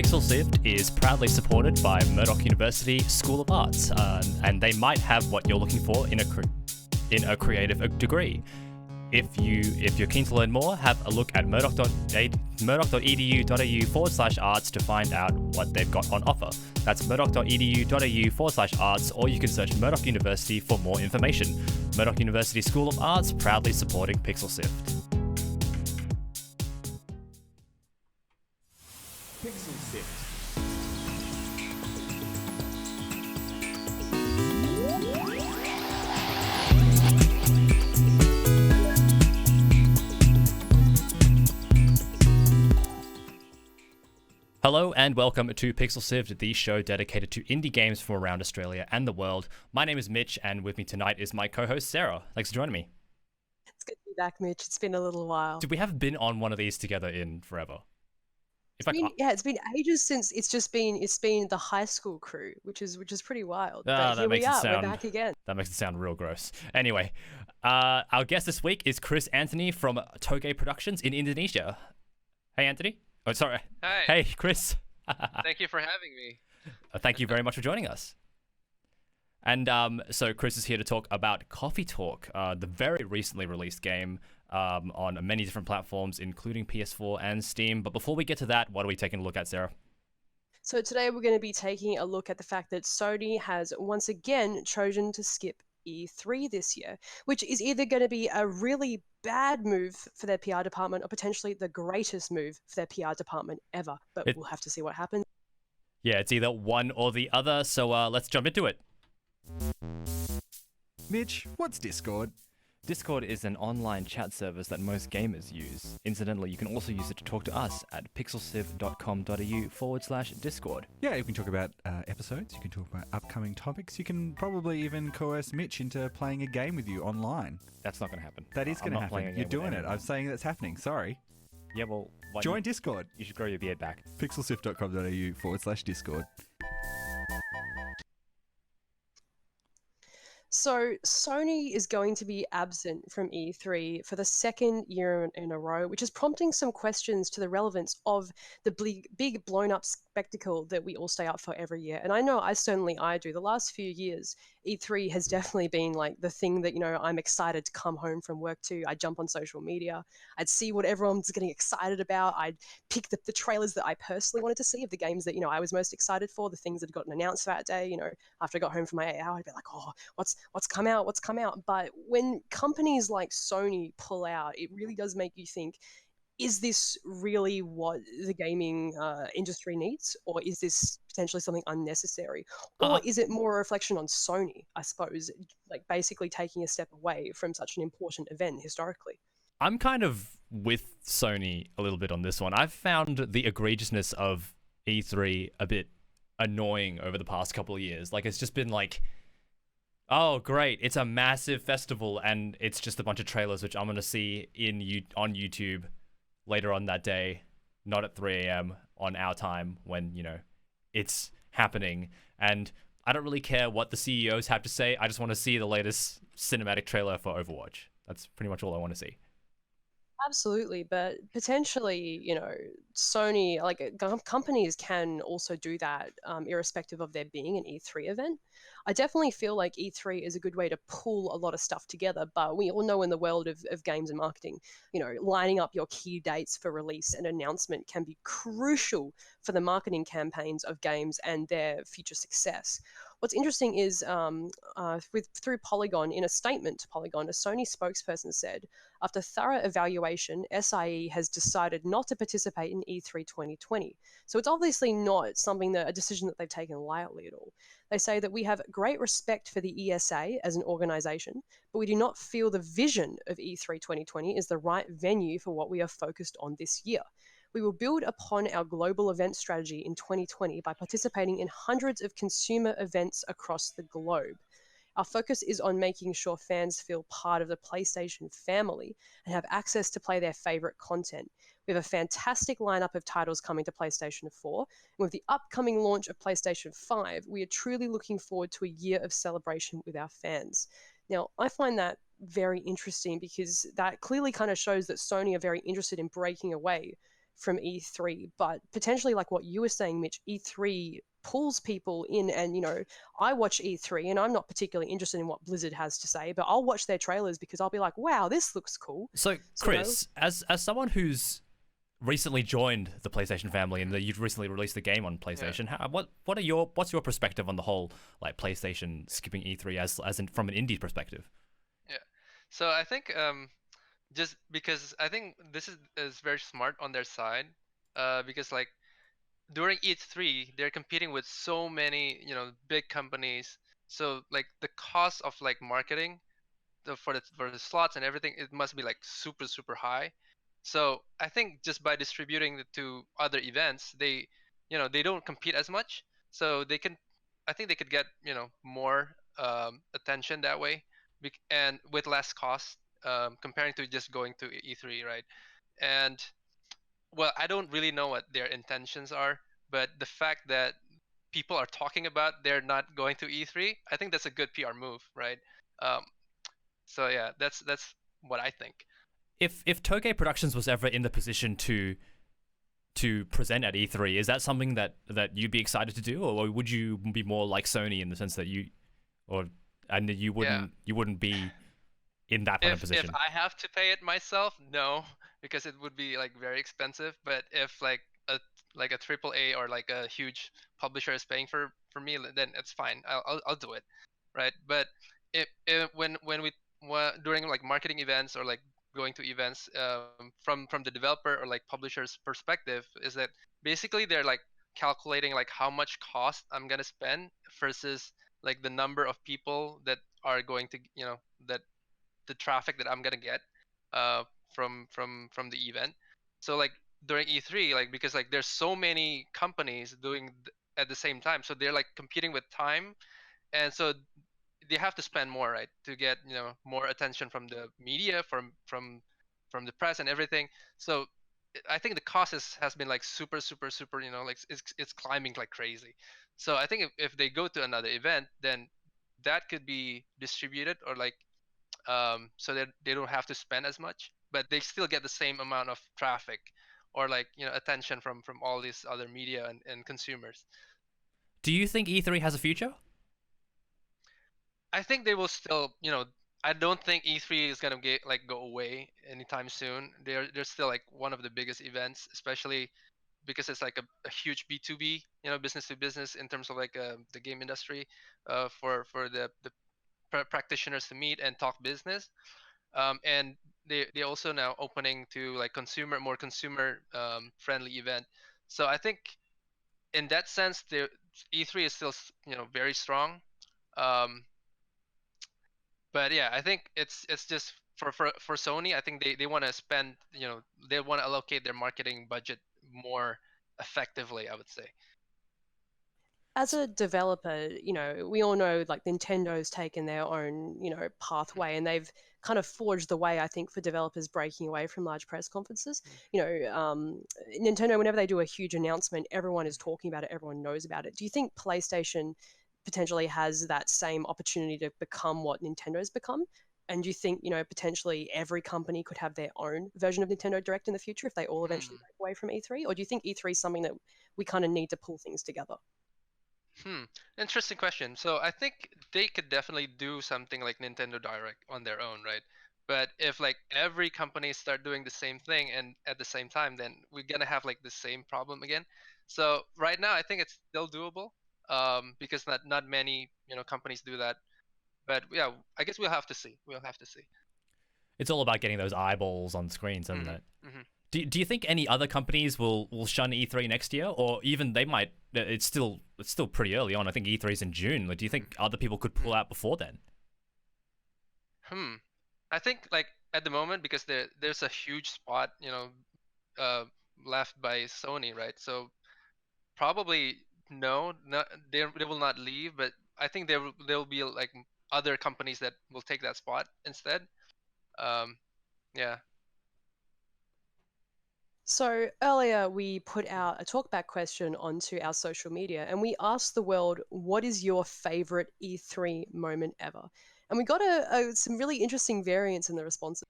Pixel Sift is proudly supported by Murdoch University School of Arts, and they might have what you're looking for in a creative degree. If you're keen to learn more, have a look at murdoch.edu.au/arts to find out what they've got on offer. That's murdoch.edu.au/arts, or you can search Murdoch University for more information. Murdoch University School of Arts, proudly supporting Pixel Sift. Pixel Sift. Hello and welcome to Pixel Sift, the show dedicated to indie games from around Australia and the world. My name is Mitch, and with me tonight is my co-host Sarah. Thanks for joining me. It's good to be back, Mitch. It's been a little while. We haven't been on one of these together in forever. It's been ages since it's been the high school crew, which is pretty wild. But here we are, we're back again. That makes it sound real gross. Anyway, our guest this week is Kris Antoni from Toge Productions in Indonesia. Hey, Anthony. Oh, sorry. Hi. Hey, Kris. Thank you for having me. Thank you very much for joining us. And so Kris is here to talk about Coffee Talk, the very recently released game on many different platforms, including PS4 and Steam. But before we get to that, what are we taking a look at, Sarah? So today we're going to be taking a look at the fact that Sony has once again chosen to skip E3 this year, which is either going to be a really bad move for their PR department or potentially the greatest move for their PR department ever. But we'll have to see what happens. Yeah, it's either one or the other, so let's jump into it. Mitch, what's Discord? Discord is an online chat service that most gamers use. Incidentally, you can also use it to talk to us at pixelsift.com.au/Discord. Yeah, you can talk about episodes, you can talk about upcoming topics, you can probably even coerce Mitch into playing a game with you online. That's not going to happen. That is going to happen. You're doing it. I'm saying that's happening. Sorry. Yeah, well... Join Discord. You should grow your beard back. pixelsift.com.au/Discord. So Sony is going to be absent from E3 for the second year in a row, which is prompting some questions to the relevance of the big blown up spectacle that we all stay up for every year. And I know I do. The last few years, E3 has definitely been like the thing that, I'm excited to come home from work to. I'd jump on social media. I'd see what everyone's getting excited about. I'd pick the trailers that I personally wanted to see of the games that, I was most excited for, the things that had gotten announced that day. After I got home from my 8 hour, I'd be like, oh, what's come out? But when companies like Sony pull out, it really does make you think, is this really what the gaming industry needs? Or is this potentially something unnecessary? Or is it more a reflection on Sony, I suppose, like basically taking a step away from such an important event historically? I'm kind of with Sony a little bit on this one. I've found the egregiousness of E3 a bit annoying over the past couple of years. Like, it's just been like, oh, great, it's a massive festival and it's just a bunch of trailers which I'm going to see on YouTube later on that day, not at 3 a.m. on our time when, it's happening. And I don't really care what the CEOs have to say. I just want to see the latest cinematic trailer for Overwatch. That's pretty much all I want to see. Absolutely, but potentially, Sony, companies can also do that, irrespective of there being an E3 event. I definitely feel like E3 is a good way to pull a lot of stuff together, but we all know in the world of games and marketing, lining up your key dates for release and announcement can be crucial for the marketing campaigns of games and their future success. What's interesting is through Polygon, in a statement to Polygon, a Sony spokesperson said, after thorough evaluation, SIE has decided not to participate in E3 2020. So it's obviously not a decision that they've taken lightly at all. They say that we have great respect for the ESA as an organization, but we do not feel the vision of E3 2020 is the right venue for what we are focused on this year. We will build upon our global event strategy in 2020 by participating in hundreds of consumer events across the globe. Our focus is on making sure fans feel part of the PlayStation family and have access to play their favorite content. We have a fantastic lineup of titles coming to PlayStation 4, and with the upcoming launch of PlayStation 5, we are truly looking forward to a year of celebration with our fans. Now, I find that very interesting because that clearly kind of shows that Sony are very interested in breaking away from E3, but potentially like what you were saying, Mitch, E3 pulls people in, and I watch E3 and I'm not particularly interested in what Blizzard has to say, but I'll watch their trailers because I'll be like, wow, this looks cool. So Kris, as someone who's recently joined the PlayStation family and you've recently released the game on PlayStation, what's your perspective on the whole like PlayStation skipping E3 from an indie perspective? Yeah. So I think just because I think this is very smart on their side, because like during E3 they're competing with so many big companies, so like the cost of like marketing for the slots and everything, it must be like super super high. So I think just by distributing it to other events, they don't compete as much, so I think they could get more attention that way, and with less cost, comparing to just going to E3, right? And well, I don't really know what their intentions are, but the fact that people are talking about they're not going to E3, I think that's a good PR move, right? Um, so yeah, that's what I think. If Toge Productions was ever in the position to present at E3, is that something that you'd be excited to do, or would you be more like Sony in the sense that you wouldn't be in that kind of position? If I have to pay it myself, no, because it would be like very expensive. But if like a triple A or like a huge publisher is paying for me, then it's fine. I'll do it, right? But when we during like marketing events or like going to events, from the developer or like publisher's perspective, is that basically they're like calculating like how much cost I'm gonna spend versus like the number of people that are going to that the traffic that I'm gonna get from the event. So like during E3, like because like there's so many companies doing at the same time, so they're like competing with time, and so they have to spend more, right, to get more attention from the media, from the press and everything. So I think the cost has been like super super super, like it's climbing like crazy. So I think if they go to another event, then that could be distributed, or like so that they don't have to spend as much, but they still get the same amount of traffic, or like attention from all these other media and consumers. Do you think E3 has a future? I think they will still, I don't think E3 is gonna go away anytime soon. They're still like one of the biggest events, especially because it's like a huge B2B, business to business, in terms of like the game industry, for the practitioners to meet and talk business. And they also now opening to like more consumer friendly event. So I think in that sense, the E3 is still very strong. Um, but yeah, I think it's just for Sony. I think they want to spend, they want to allocate their marketing budget more effectively, I would say. As a developer, we all know like Nintendo's taken their own, pathway, and they've kind of forged the way, I think, for developers breaking away from large press conferences. Nintendo, whenever they do a huge announcement, everyone is talking about it, everyone knows about it. Do you think PlayStation potentially has that same opportunity to become what Nintendo's become? And do you think, potentially every company could have their own version of Nintendo Direct in the future if they all eventually break away from E3? Or do you think E3 is something that we kind of need to pull things together? Interesting question. So I think they could definitely do something like Nintendo Direct on their own, right? But if like every company start doing the same thing and at the same time, then we're gonna have like the same problem again. So right now, I think it's still doable, because not many companies do that. But yeah, I guess we'll have to see. We'll have to see. It's all about getting those eyeballs on screens, isn't it? Do you think any other companies will shun E3 next year, or even they might? It's still pretty early on. I think E3 is in June. Like, do you think other people could pull out before then? I think like at the moment, because there's a huge spot left by Sony, right? So probably no, they will not leave, but I think there will be like other companies that will take that spot instead. Yeah. So earlier we put out a talkback question onto our social media, and we asked the world, what is your favorite E3 moment ever? And we got some really interesting variants in the responses.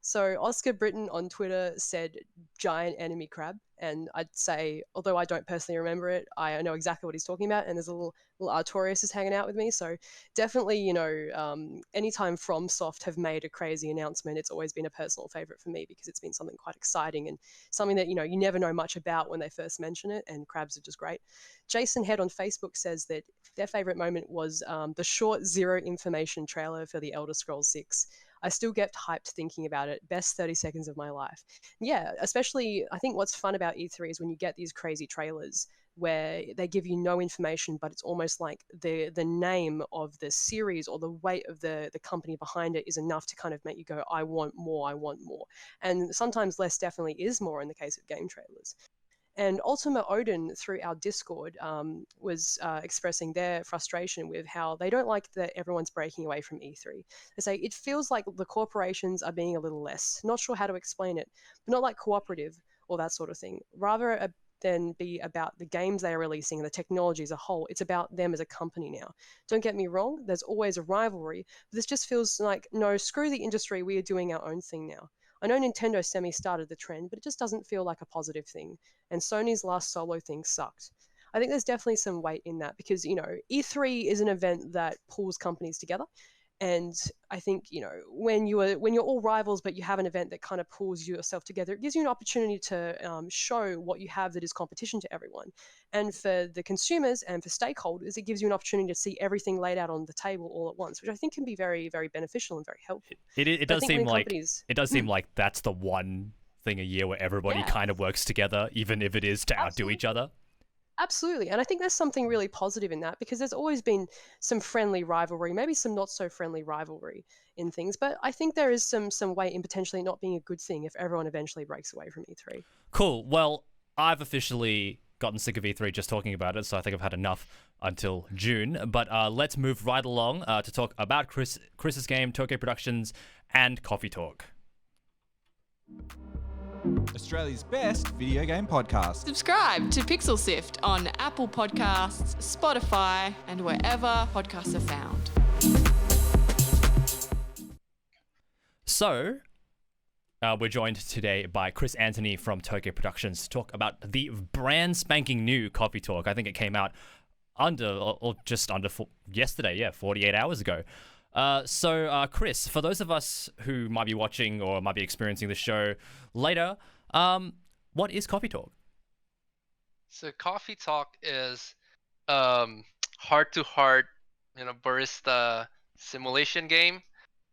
So Oscar Britton on Twitter said giant enemy crab, and I'd say, although I don't personally remember it, I know exactly what he's talking about. And there's a little Artorias is hanging out with me, so definitely, anytime FromSoft have made a crazy announcement, it's always been a personal favorite for me because it's been something quite exciting and something that you never know much about when they first mention it. And crabs are just great. Jason Head on Facebook says that their favorite moment was the short zero information trailer for the Elder Scrolls 6. I still get hyped thinking about it. Best 30 seconds of my life. Yeah, especially I think what's fun about E3 is when you get these crazy trailers where they give you no information, but it's almost like the name of the series or the weight of the company behind it is enough to kind of make you go, I want more, I want more. And sometimes less definitely is more in the case of game trailers. And Ultima Odin, through our Discord, was expressing their frustration with how they don't like that everyone's breaking away from E3. They say it feels like the corporations are being a little less. Not sure how to explain it, but not like cooperative or that sort of thing. Rather than be about the games they are releasing and the technology as a whole, it's about them as a company now. Don't get me wrong, there's always a rivalry, but this just feels like, no, screw the industry, we are doing our own thing now. I know Nintendo semi-started the trend, but it just doesn't feel like a positive thing. And Sony's last solo thing sucked. I think there's definitely some weight in that because, E3 is an event that pulls companies together. And I think, when you're all rivals, but you have an event that kind of pulls yourself together, it gives you an opportunity to show what you have that is competition to everyone. And for the consumers and for stakeholders, it gives you an opportunity to see everything laid out on the table all at once, which I think can be very, very beneficial and very helpful. It does seem like that's the one thing a year where everybody kind of works together, even if it is to outdo each other. Absolutely. And I think there's something really positive in that because there's always been some friendly rivalry, maybe some not so friendly rivalry in things. But I think there is some weight in potentially not being a good thing if everyone eventually breaks away from E3. Cool. Well, I've officially gotten sick of E3 just talking about it, so I think I've had enough until June. But let's move right along to talk about Kris's game, Toge Productions, and Coffee Talk. Australia's best video game podcast. Subscribe to Pixel Sift on Apple Podcasts, Spotify, and wherever podcasts are found. So, we're joined today by Kris Antoni from Toge Productions to talk about the brand spanking new Coffee Talk. I think it came out just under yesterday, 48 hours ago. So, Kris, for those of us who might be watching or might be experiencing the show later, what is Coffee Talk? So Coffee Talk is heart-to-heart, barista simulation game.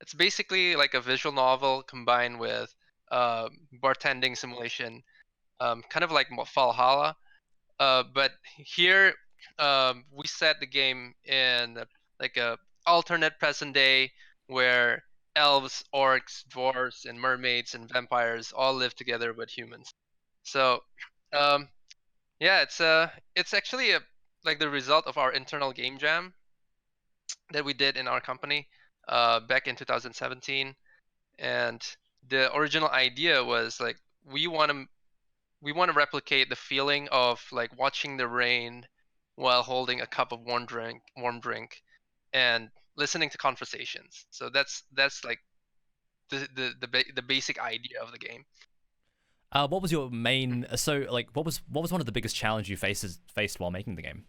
It's basically like a visual novel combined with bartending simulation, kind of like Valhalla. But here we set the game in like a alternate present day where elves, orcs, dwarves, and mermaids and vampires all live together with humans. So, it's actually like the result of our internal game jam that we did in our company back in 2017, and the original idea was like we want to replicate the feeling of like watching the rain while holding a cup of warm drink, and listening to conversations. So that's like the basic idea of the game. What was your main? So, like, what was one of the biggest challenges you faced while making the game?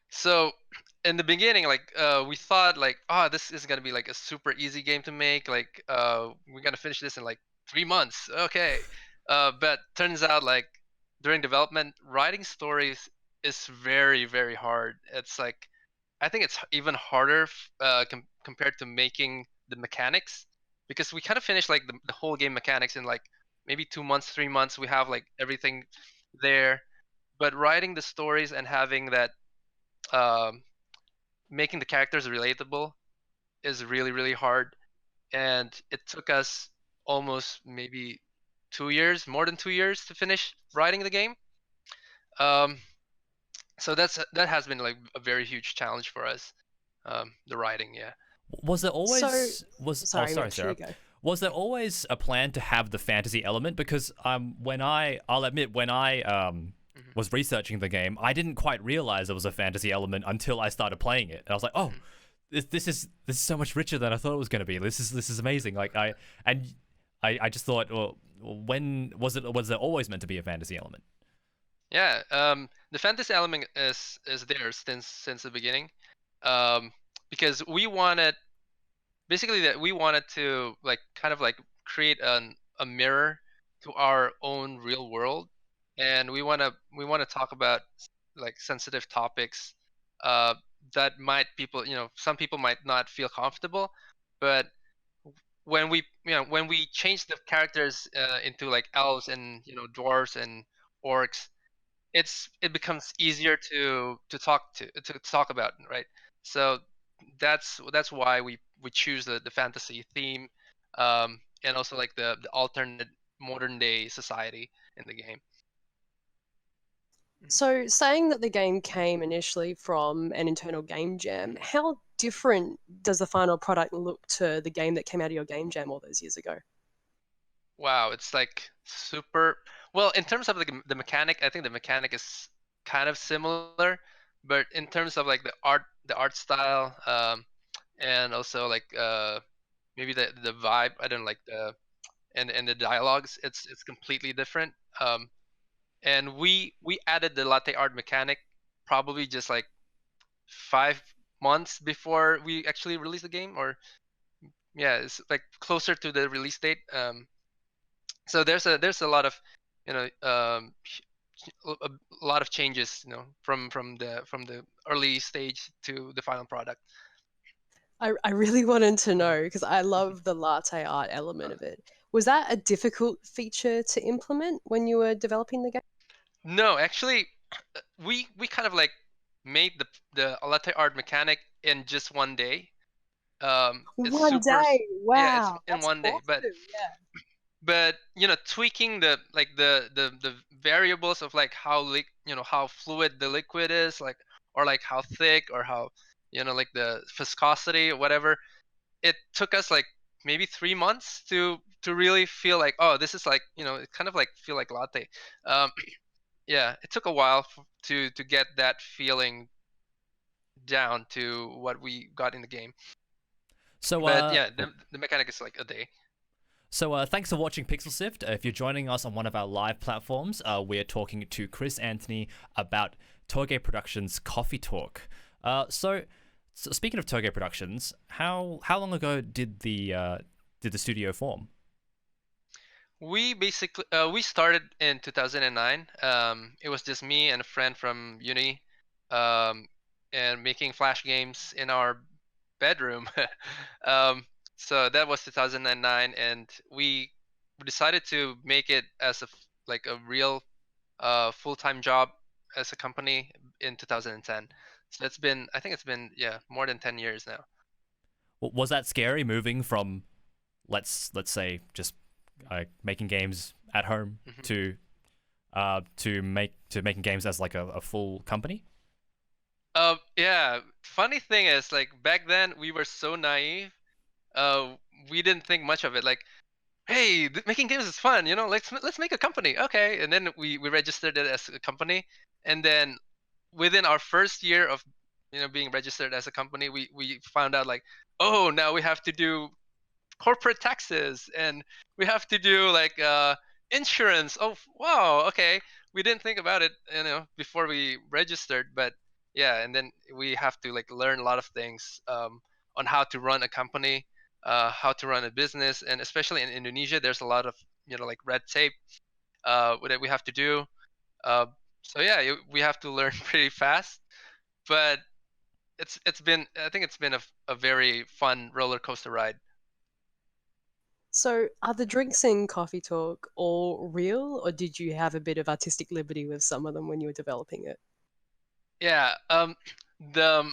So, in the beginning, like, we thought like, this is gonna be like a super easy game to make. Like, we're gonna finish this in like 3 months. Okay, but turns out like during development, writing stories is very, very hard. It's like, I think it's even harder compared to making the mechanics, because we kind of finished like the whole game mechanics in like maybe 2 months, 3 months. We have like everything there, but writing the stories and having that, making the characters relatable is really, really hard. And it took us almost maybe 2 years, more than 2 years to finish writing the game. So that has been like a very huge challenge for us, the writing. Yeah. Was there always Sorry, Sarah. Was there always a plan to have the fantasy element? Because I'll admit when I was researching the game, I didn't quite realize there was a fantasy element until I started playing it, and I was like, oh, this is so much richer than I thought it was going to be. This is amazing. Like and I just thought, well, when was there always meant to be a fantasy element? Yeah, the fantasy element is there since the beginning, um, because we wanted basically that we wanted to like kind of like create a mirror to our own real world, and we want to talk about like sensitive topics uh, that might people some people might not feel comfortable, but when we change the characters into like elves and dwarves and orcs, it becomes easier to talk about, right? So that's why we choose the fantasy theme, and also like the alternate modern day society in the game. So, saying that the game came initially from an internal game jam, how different does the final product look to the game that came out of your game jam all those years ago? Wow, it's like super well in terms of the mechanic. I think the mechanic is kind of similar, but in terms of like the art style, and also like maybe the vibe, I don't like the and the dialogues, it's completely different. And we added the latte art mechanic probably just like 5 months before we actually released the game, or yeah, it's like closer to the release date. So there's a lot of you know a lot of changes, from the early stage to the final product. I really wanted to know because I love the latte art element of it. Was that a difficult feature to implement when you were developing the game? No, actually, we kind of like made the latte art mechanic in just one day. It's One super day. yeah, it's Wow, in that's one day, but awesome. Yeah. tweaking the variables of like how fluid the liquid is, like, or like how thick, or how like the viscosity or whatever. It took us like maybe 3 months to really feel like, oh, this is like, it kind of like feel like latte. um yeah, it took a while to get that feeling down to what we got in the game. So, But yeah, the mechanic is like a day. thanks for watching Pixel Sift. If you're joining us on one of our live platforms, we're talking to Kris Antoni about Toge Productions Coffee Talk. So speaking of Toge Productions, how long ago did the studio form? We basically we started in 2009. It was just me and a friend from uni, um, and making flash games in our bedroom. um, so that was 2009, and we decided to make it as like a real full-time job as a company in 2010. So I think it's been, yeah, more than 10 years now. Was that scary moving from let's say just making games at home Mhm. to making games as like a full company? Yeah. Funny thing is, like, back then we were so naive. Uh, we didn't think much of it. Like, hey, making games is fun. Let's make a company. Okay, and then we registered it as a company, and then within our first year of being registered as a company, we found out like, oh, now we have to do corporate taxes, and we have to do like insurance. Oh, wow, okay. We didn't think about it before we registered, but yeah, and then we have to like learn a lot of things, on how to run a company, how to run a business, and especially in Indonesia there's a lot of like red tape that we have to do. uh, so yeah, we have to learn pretty fast, but I think it's been a very fun roller coaster ride. So, are the drinks in Coffee Talk all real, or did you have a bit of artistic liberty with some of them when you were developing it? Yeah, the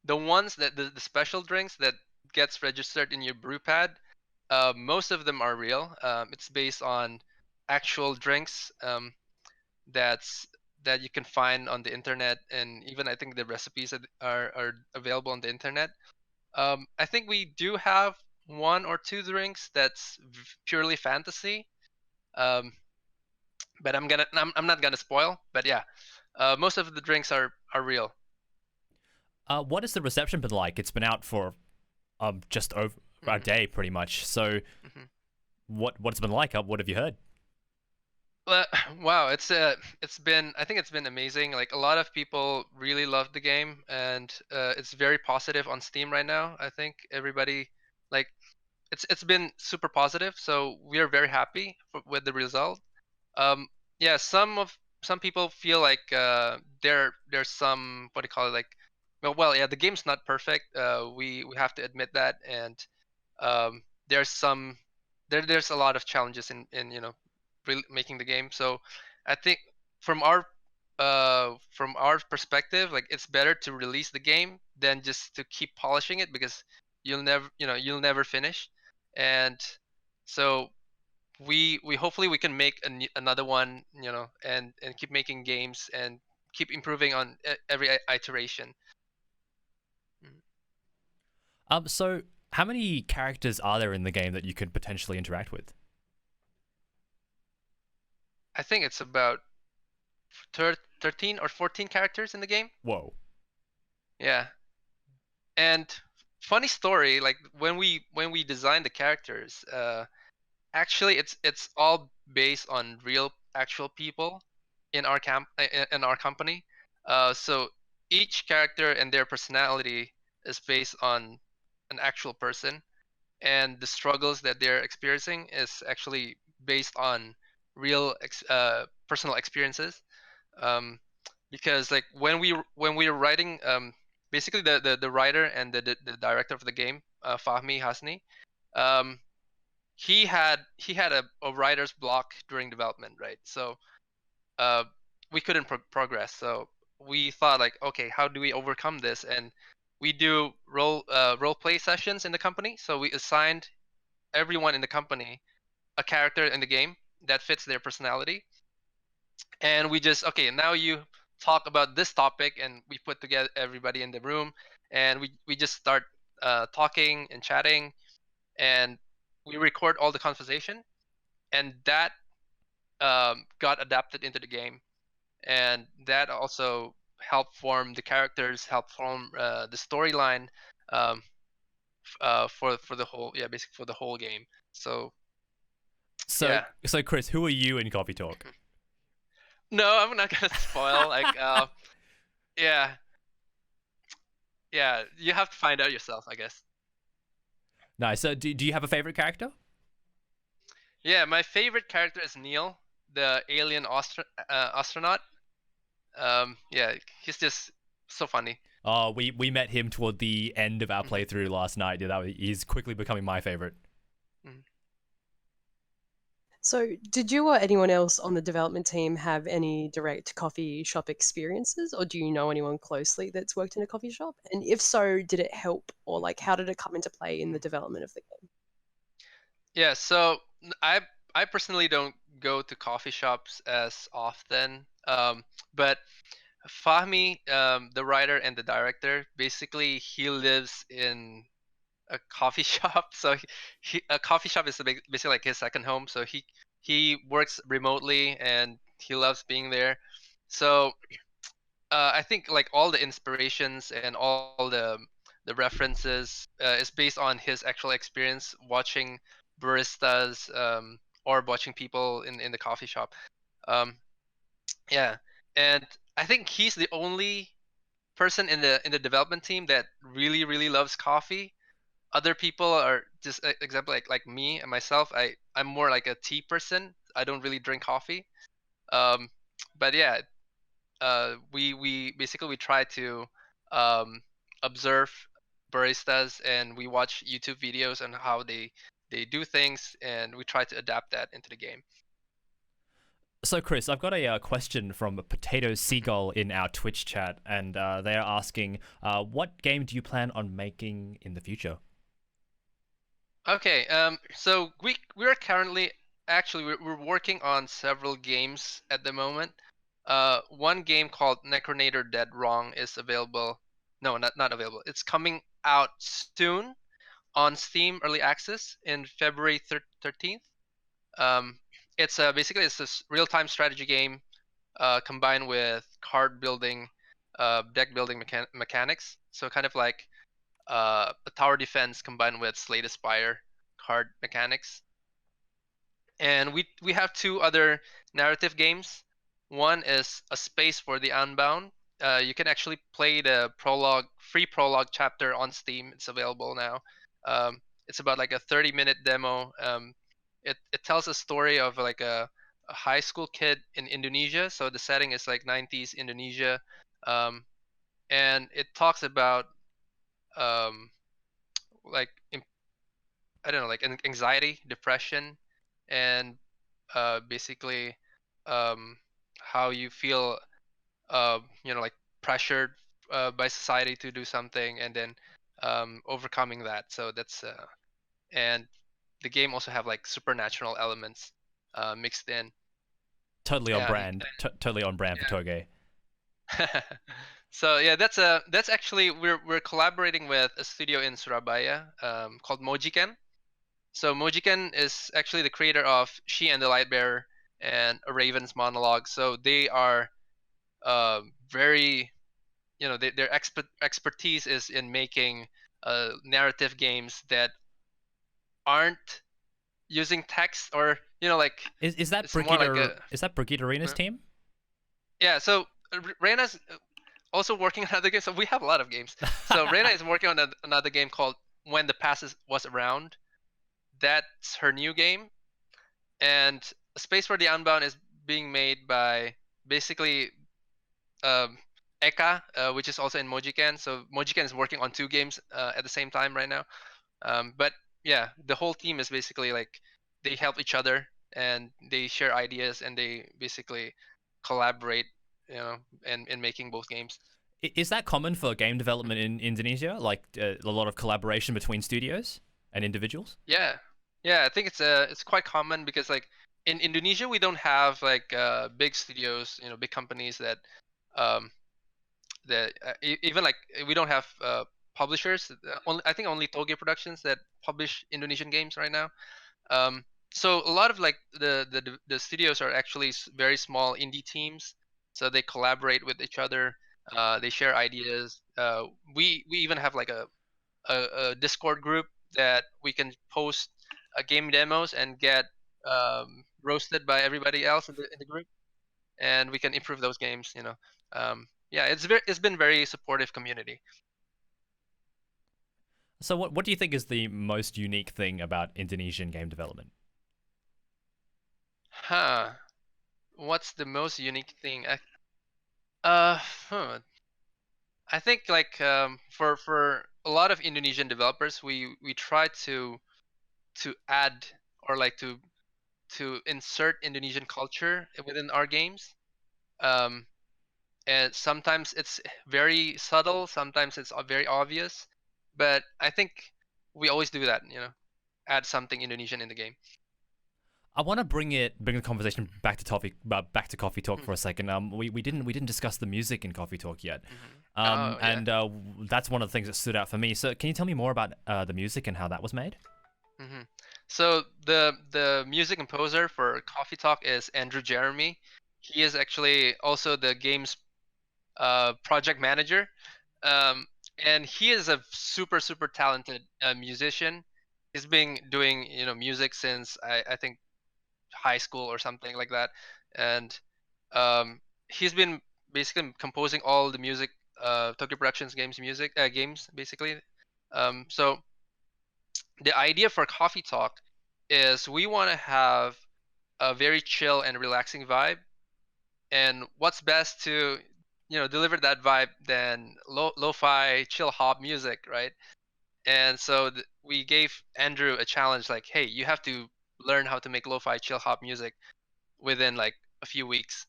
the ones that the special drinks that gets registered in your brew pad, most of them are real. It's based on actual drinks, that's that you can find on the internet, and even I think the recipes that are available on the internet. I think we do have one or two drinks that's purely fantasy, um, but I'm not gonna spoil. But yeah, most of the drinks are real. What has the reception been like? It's been out for just over a Mhm, day, pretty much. So, mhm. what's it been like? What have you heard? Well, wow, I think it's been amazing. Like a lot of people really love the game, and it's very positive on Steam right now. I think everybody like it's been super positive, so we are very happy with the result. Um, yeah, some people feel like there's some, what do you call it, like, well, yeah, the game's not perfect. We have to admit that, and there's there's a lot of challenges in making the game. So I think from our perspective, like it's better to release the game than just to keep polishing it, because you'll never finish. And so we hopefully we can make another one, and keep making games and keep improving on every iteration. So how many characters are there in the game that you could potentially interact with? I think it's about 13 or 14 characters in the game. Whoa. Yeah. And funny story, like when we designed the characters, actually it's all based on real actual people in our company. So each character and their personality is based on an actual person, and the struggles that they're experiencing is actually based on real personal experiences. Um, because like when we were writing, basically the writer and the director of the game, Fahmi Hasni, um, he had a writer's block during development, right? So uh, we couldn't progress. So we thought like, okay, how do we overcome this? And we do role play sessions in the company. So we assigned everyone in the company a character in the game that fits their personality, and we just, okay, now you talk about this topic, and we put together everybody in the room, and we just start talking and chatting, and we record all the conversation, and that got adapted into the game, and that also helped form the characters, helped form the storyline, um, for the whole, yeah, basically for the whole game. So So yeah. so Chris, who are you in Coffee Talk? No, I'm not gonna spoil. Like, yeah, yeah, you have to find out yourself, I guess. Nice. So do you have a favorite character? Yeah, my favorite character is Neil, the alien astronaut. Yeah, he's just so funny. We met him toward the end of our playthrough last night. Yeah, he's quickly becoming my favorite. Mhm. So, did you or anyone else on the development team have any direct coffee shop experiences, or do you know anyone closely that's worked in a coffee shop? And if so, did it help, or like how did it come into play in the development of the game? Yeah, so I personally don't go to coffee shops as often, but Fahmi, the writer and the director, basically he lives in a coffee shop. So a coffee shop is basically like his second home. So he works remotely and he loves being there. So I think like all the inspirations and all the references is based on his actual experience watching baristas, or watching people in the coffee shop. Um, yeah, and I think he's the only person in the development team that really loves coffee. Other people are just, example, like me and myself. I'm more like a tea person. I don't really drink coffee. Um, but yeah, we basically we try to um, observe baristas, and we watch YouTube videos on how they do things, and we try to adapt that into the game. So Chris, I've got a question from Potato Seagull in our Twitch chat, and they are asking, what game do you plan on making in the future? Okay, so we're currently, actually we're working on several games at the moment. One game called Necronator Dead Wrong is available. No, not available. It's coming out soon on Steam Early Access in February 13th. Um, it's basically it's this real-time strategy game combined with card building, deck building mechanics. So kind of like a tower defense combined with Slay the Spire card mechanics. And we have two other narrative games. One is A Space for the Unbound. You can actually play the free prologue chapter on Steam. It's available now. It's about like a 30-minute demo. It tells a story of like a high school kid in Indonesia. So the setting is like 90s Indonesia, and it talks about um, like I don't know, like anxiety, depression, and basically how you feel, like pressured by society to do something, and then overcoming that. So that's and the game also have like supernatural elements mixed in. Totally on Yeah. brand. Totally on brand for Toge. So yeah, that's actually we're collaborating with a studio in Surabaya called Mojiken. So Mojiken is actually the creator of She and the Lightbearer and A Raven's Monologue. So they are very, their expertise is in making narrative games that aren't using text, or like Is that it's more like Brigitte Arena's team? Yeah. So Reina's also working on another game. So we have a lot of games. So Reina is working on another game called When the Past Was Around. That's her new game. And Space for the Unbound is being made by basically Eka, which is also in Mojiken. So Mojiken is working on two games at the same time right now. But yeah, the whole team is basically like they help each other and they share ideas and they basically collaborate, in making both games. Is that common for game development in Indonesia? Like a lot of collaboration between studios and individuals? Yeah, I think it's quite common because like in Indonesia we don't have like big studios, big companies that um, even like we don't have publishers. I think only Toge Productions that publish Indonesian games right now. So a lot of like the studios are actually very small indie teams. So they collaborate with each other. They share ideas. We even have like a Discord group that we can post game demos and get roasted by everybody else in the group, and we can improve those games. Yeah, it's been very supportive community. So what do you think is the most unique thing about Indonesian game development? What's the most unique thing? Uh, huh. I think like for a lot of Indonesian developers, we try to add or like to insert Indonesian culture within our games. Um, and sometimes it's very subtle, sometimes it's very obvious, but I think we always do that, add something Indonesian in the game. I want to bring the conversation back to Coffee Talk for a second. We didn't discuss the music in Coffee Talk yet, and that's one of the things that stood out for me. So can you tell me more about the music and how that was made? So the music composer for Coffee Talk is Andrew Jeremy. He is actually also the game's project manager, and he is a super talented musician. He's been doing music since I think high school or something like that, and he's been basically composing all the music, Toge Productions games basically. So the idea for Coffee Talk is we want to have a very chill and relaxing vibe, and what's best to deliver that vibe than lo-fi chill hop music, right? And so we gave Andrew a challenge, like, hey, you have to learn how to make lo-fi chill hop music within like a few weeks,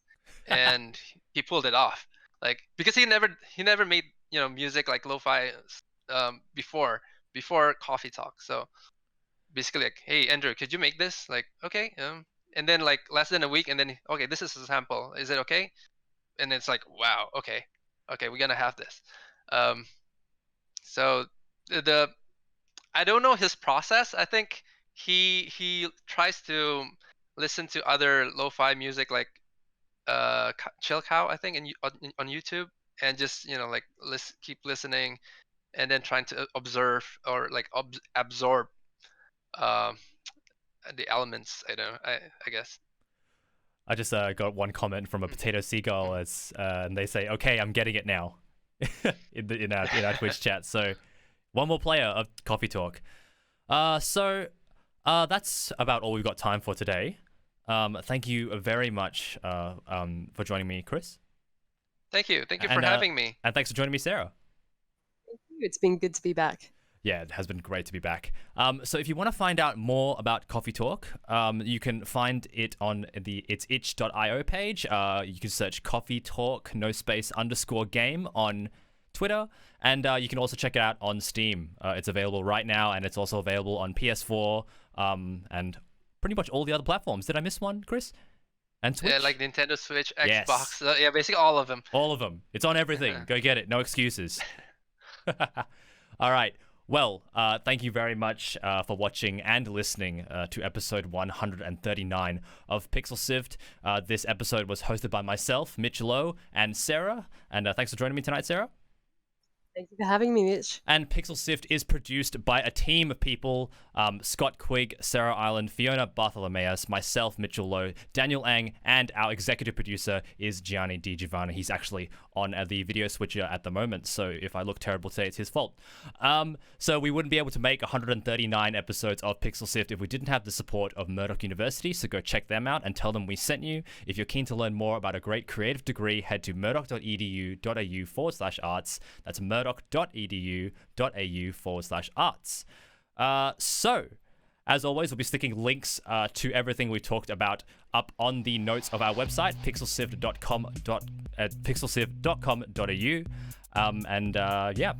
and he pulled it off, like because he never made music like lo-fi before Coffee Talk. So basically like, hey Andrew, could you make this? Like, okay. And then like less than a week, and then okay, this is a sample, is it okay? And it's like, wow, okay, we're gonna have this. So the I don't know his process. I think he tries to listen to other lo-fi music like Chill Cow, I think, on YouTube, and just like keep listening, and then trying to observe or like absorb the elements. I guess. I just got one comment from a potato seagull and they say, "Okay, I'm getting it now," in our Twitch chat. So, one more player of Coffee Talk. So that's about all we've got time for today. Thank you very much for joining me, Kris. Thank you for having me. And thanks for joining me, Sarah. Thank you. It's been good to be back. Yeah, it has been great to be back. So if you want to find out more about Coffee Talk, you can find it on its itch.io page. You can search Coffee Talk, no space, _ on Twitter. And you can also check it out on Steam. It's available right now, and it's also available on PS4 and pretty much all the other platforms. Did I miss one, Kris? And Switch? Yeah, like Nintendo Switch, Yes. Xbox. Yeah, basically all of them. All of them. It's on everything. Go get it. No excuses. All right. Well, thank you very much for watching and listening to episode 139 of Pixel Sift. This episode was hosted by myself, Mitch Lowe, and Sarah. And thanks for joining me tonight, Sarah. Thank you for having me, Mitch. And Pixel Sift is produced by a team of people, Scott Quigg, Sarah Ireland, Fiona Bartholomaeus, myself, Mitchell Lowe, Daniel Ang, and our executive producer is Gianni Giovanni. He's actually on the video switcher at the moment, so if I look terrible today, it's his fault. So we wouldn't be able to make 139 episodes of Pixel Sift if we didn't have the support of Murdoch University, so go check them out and tell them we sent you. If you're keen to learn more about a great creative degree, head to murdoch.edu.au/arts. That's murdoch.edu.au/arts. So, as always, we'll be sticking links to everything we talked about up on the notes of our website, pixelsift.com.au. Yeah.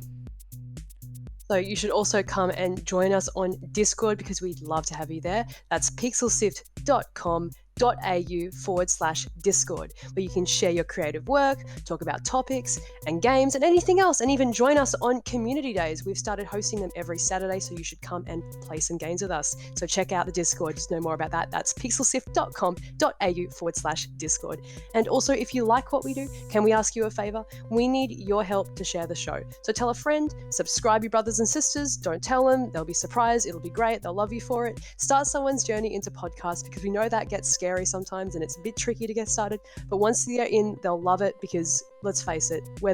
So you should also come and join us on Discord because we'd love to have you there. That's pixelsift.com.au/Discord, where you can share your creative work, talk about topics and games and anything else, and even join us on community days. We've started hosting them every Saturday, so you should come and play some games with us. So check out the Discord to know more about that. That's pixelsift.com.au/Discord. And also, if you like what we do, can we ask you a favor? We need your help to share the show. So tell a friend, subscribe your brothers and sisters, don't tell them, they'll be surprised, it'll be great, they'll love you for it. Start someone's journey into podcasts, because we know that gets scary sometimes and it's a bit tricky to get started, but once they're in, they'll love it, because let's face it, we're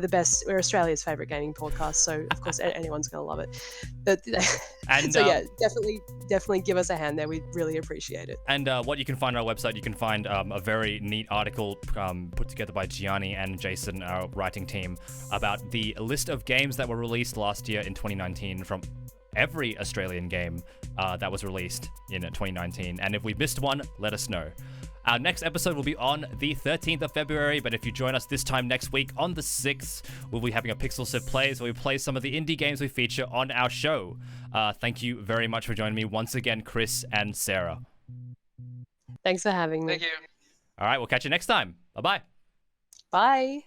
Australia's favorite gaming podcast, so of course anyone's gonna love it. But and so yeah, definitely give us a hand there. We really appreciate it. And what you can find on our website, you can find a very neat article put together by Gianni and Jason, our writing team, about the list of games that were released last year in 2019 from every Australian game that was released in 2019. And if we missed one, let us know. Our next episode will be on the 13th of February, but if you join us this time next week on the 6th, we'll be having a Pixel Sift Plays where we play some of the indie games we feature on our show. Thank you very much for joining me once again, Kris and Sarah. Thanks for having me. Thank you. All right, we'll catch you next time. Bye-bye. Bye.